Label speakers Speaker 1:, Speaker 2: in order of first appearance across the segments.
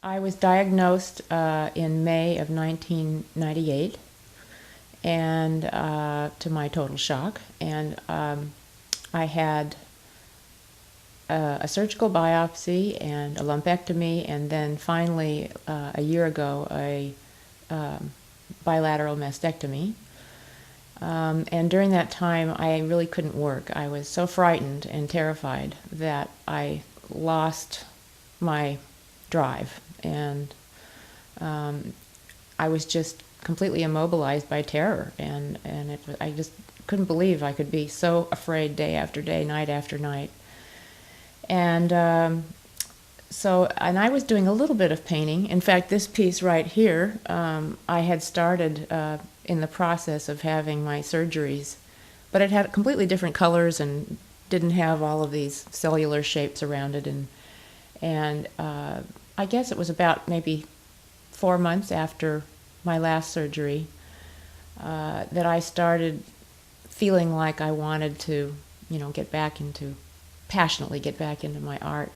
Speaker 1: I was diagnosed in May of 1998, and to my total shock, and I had a surgical biopsy and a lumpectomy, and then finally, a year ago, a bilateral mastectomy. And during that time, I really couldn't work. I was so frightened and terrified that I lost my drive, and I was just completely immobilized by terror, and I just couldn't believe I could be so afraid day after day, night after night. And and I was doing a little bit of painting. In fact, this piece right here, I had started in the process of having my surgeries, but it had completely different colors and didn't have all of these cellular shapes around it. And I guess it was about maybe 4 months after my last surgery that I started feeling like I wanted to, passionately get back into my art.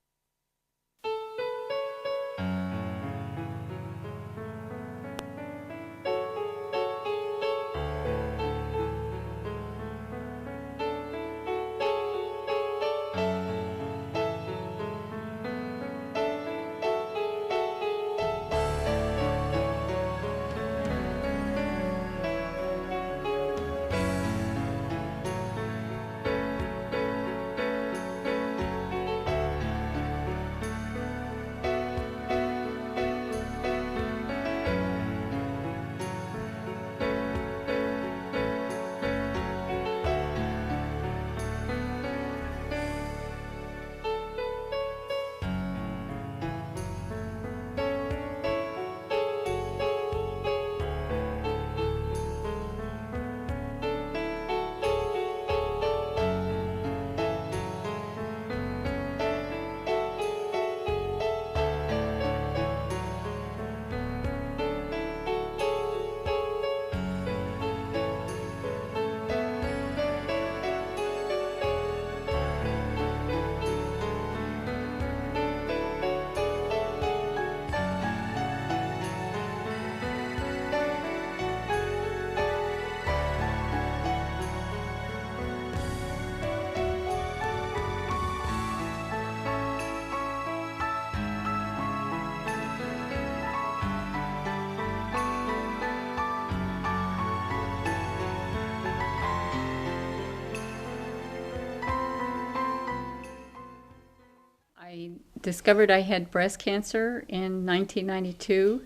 Speaker 2: I discovered I had breast cancer in 1992,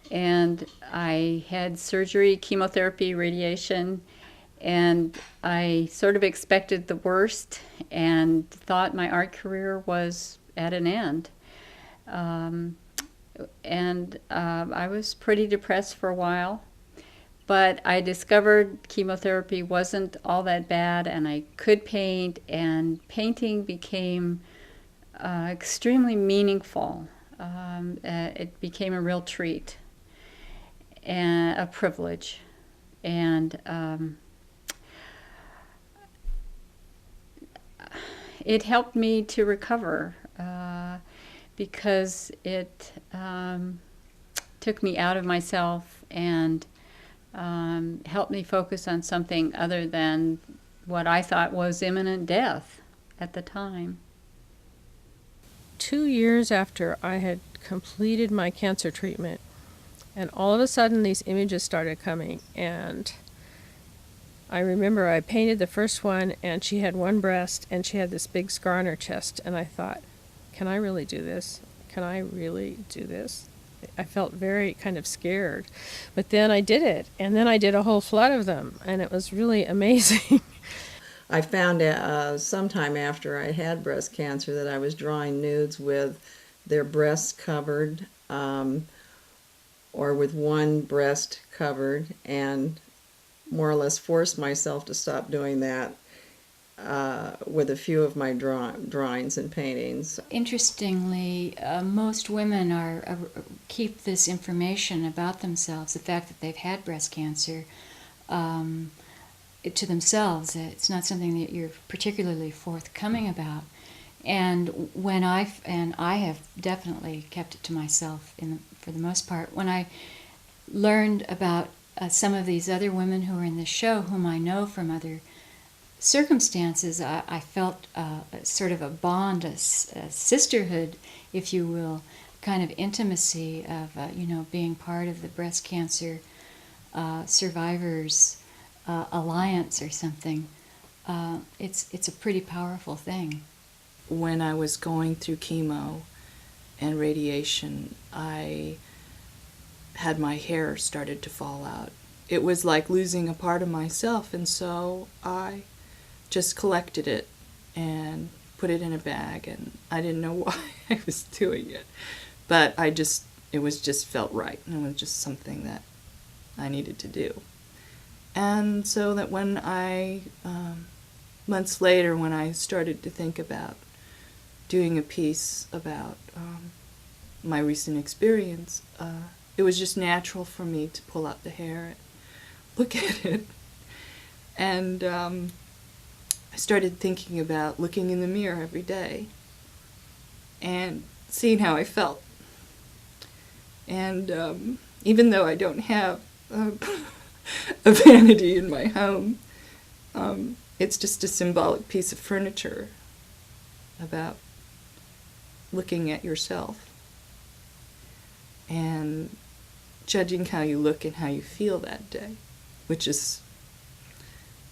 Speaker 2: and I had surgery, chemotherapy, radiation, and I sort of expected the worst and thought my art career was at an end. I was pretty depressed for a while, but I discovered chemotherapy wasn't all that bad, and I could paint, and painting became extremely meaningful. It became a real treat and a privilege, and it helped me to recover because it took me out of myself and helped me focus on something other than what I thought was imminent death at the time.
Speaker 3: 2 years after I had completed my cancer treatment, and all of a sudden these images started coming, and I remember I painted the first one, and she had one breast and she had this big scar on her chest, and I thought, can I really do this? Can I really do this? I felt very kind of scared, but then I did it, and then I did a whole flood of them, and it was really amazing.
Speaker 4: I found sometime after I had breast cancer that I was drawing nudes with their breasts covered or with one breast covered, and more or less forced myself to stop doing that with a few of my drawings and paintings.
Speaker 5: Interestingly, most women keep this information about themselves, the fact that they've had breast cancer, to themselves. It's not something that you're particularly forthcoming about. And I have definitely kept it to myself for the most part. When I learned about some of these other women who are in the show, whom I know from other circumstances, I felt sort of a bond, a sisterhood, if you will, kind of intimacy of being part of the breast cancer survivors alliance or something. It's a pretty powerful thing.
Speaker 6: When I was going through chemo and radiation, I had my hair started to fall out. It was like losing a part of myself, and so I just collected it and put it in a bag, and I didn't know why I was doing it, but it was just felt right, and it was just something that I needed to do. And so that when months later, when I started to think about doing a piece about my recent experience, it was just natural for me to pull out the hair and look at it. And I started thinking about looking in the mirror every day and seeing how I felt. And even though I don't have a vanity in my home, it's just a symbolic piece of furniture about looking at yourself and judging how you look and how you feel that day, which is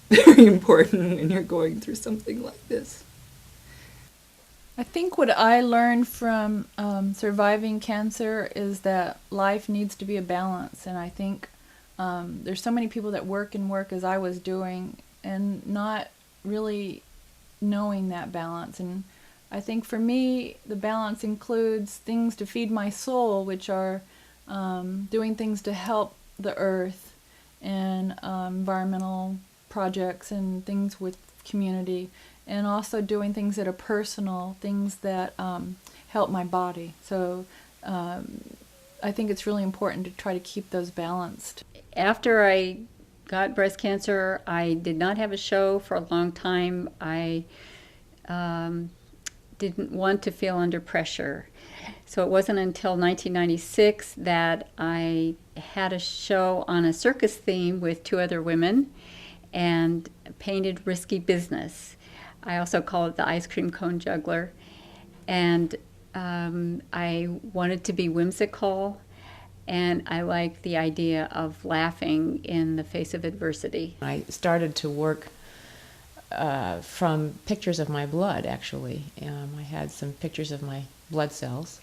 Speaker 6: very important when you're going through something like this.
Speaker 7: I think what I learned from surviving cancer is that life needs to be a balance, and I think there's so many people that work and work as I was doing and not really knowing that balance. And I think for me, the balance includes things to feed my soul, which are doing things to help the earth and environmental projects and things with community, and also doing things that are personal, things that help my body. So I think it's really important to try to keep those balanced.
Speaker 2: After I got breast cancer, I did not have a show for a long time. I didn't want to feel under pressure. So it wasn't until 1996 that I had a show on a circus theme with two other women and painted Risky Business. I also call it the Ice Cream Cone Juggler. And I wanted to be whimsical, and I liked the idea of laughing in the face of adversity.
Speaker 1: I started to work from pictures of my blood, actually. I had some pictures of my blood cells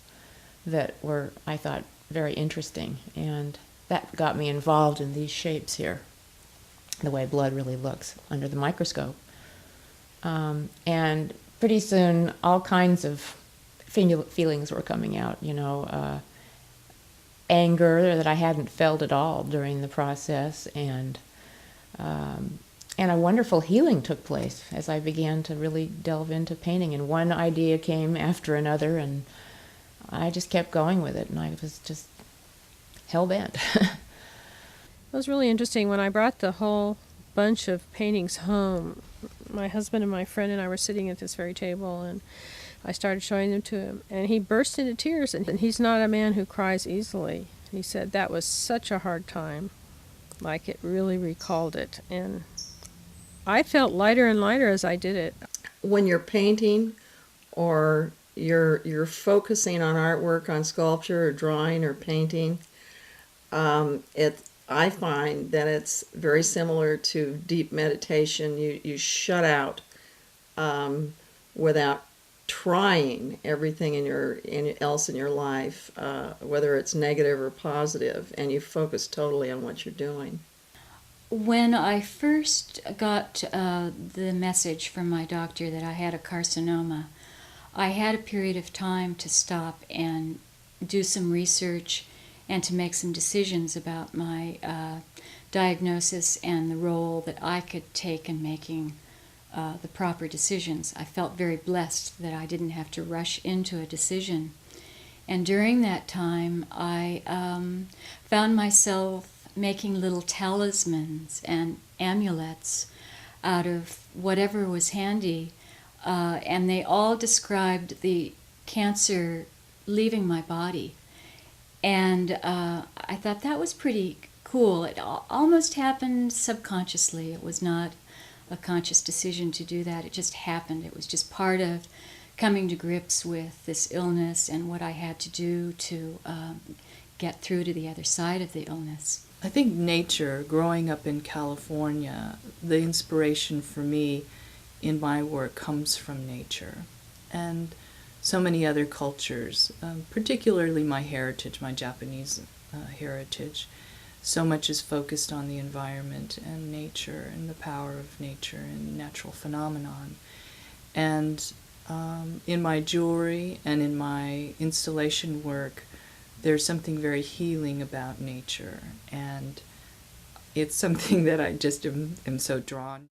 Speaker 1: that were, I thought, very interesting, and that got me involved in these shapes here, the way blood really looks under the microscope. And pretty soon, all kinds of feelings were coming out, anger that I hadn't felt at all during the process, and a wonderful healing took place as I began to really delve into painting. And one idea came after another, and I just kept going with it, and I was just hell-bent.
Speaker 3: It was really interesting. When I brought the whole bunch of paintings home, my husband and my friend and I were sitting at this very table, and I started showing them to him, and he burst into tears, and he's not a man who cries easily. He said that was such a hard time, like it really recalled it, and I felt lighter and lighter as I did it.
Speaker 4: When you're painting or you're focusing on artwork, on sculpture or drawing or painting, I find that it's very similar to deep meditation. You shut out without trying everything else in your life, whether it's negative or positive, and you focus totally on what you're doing.
Speaker 5: When I first got the message from my doctor that I had a carcinoma, I had a period of time to stop and do some research and to make some decisions about my diagnosis and the role that I could take in making the proper decisions. I felt very blessed that I didn't have to rush into a decision. And during that time, I found myself making little talismans and amulets out of whatever was handy. and they all described the cancer leaving my body. And I thought that was pretty cool. It almost happened subconsciously. It was not a conscious decision to do that. It just happened. It was just part of coming to grips with this illness and what I had to do to get through to the other side of the illness.
Speaker 6: I think nature, growing up in California, the inspiration for me in my work comes from nature. And so many other cultures, particularly my heritage, my Japanese heritage, so much is focused on the environment and nature and the power of nature and natural phenomenon. And in my jewelry and in my installation work, there's something very healing about nature, and it's something that I just am so drawn